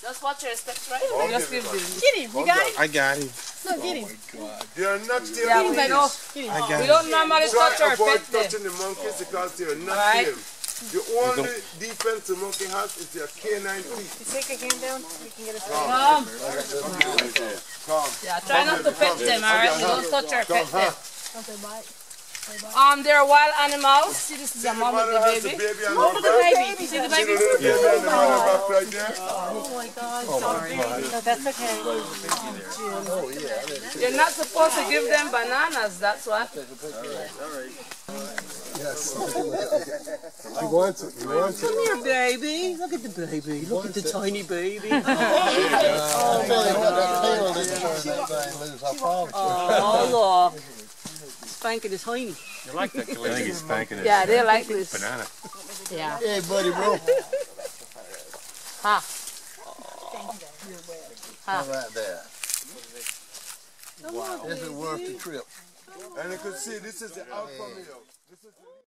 Just watch your steps, right? Just give them. Get him. You got him? I got him. No, get him. They are not tame Get him, monkeys. baby. Get him. I got We him. don't normally touch Try our avoid pet them. touching the monkeys because they are not Right. tame. The only defense the monkey has is their canine teeth. You take a hand down. We can get a Come. Come. Yeah, try not to pet them, alright? We don't touch our pet them. Okay, bye. They're wild animals. See, this is a mom with the baby. Look Look at the baby. You see the baby? baby on the back right there. Oh my God. Sorry. No, that's okay. You're not supposed to give them bananas, that's what. Yes. You want it. You want it. Come here, baby. Look at the baby. Look at the tiny baby. Oh, look. Spanking is tiny. You like that? I think he's spanking it. Yeah, they like this. Banana. Yeah. Hey, buddy, bro. Ha. How about that? Wow. Is it worth the trip? And you can see this is the outcome here. This is the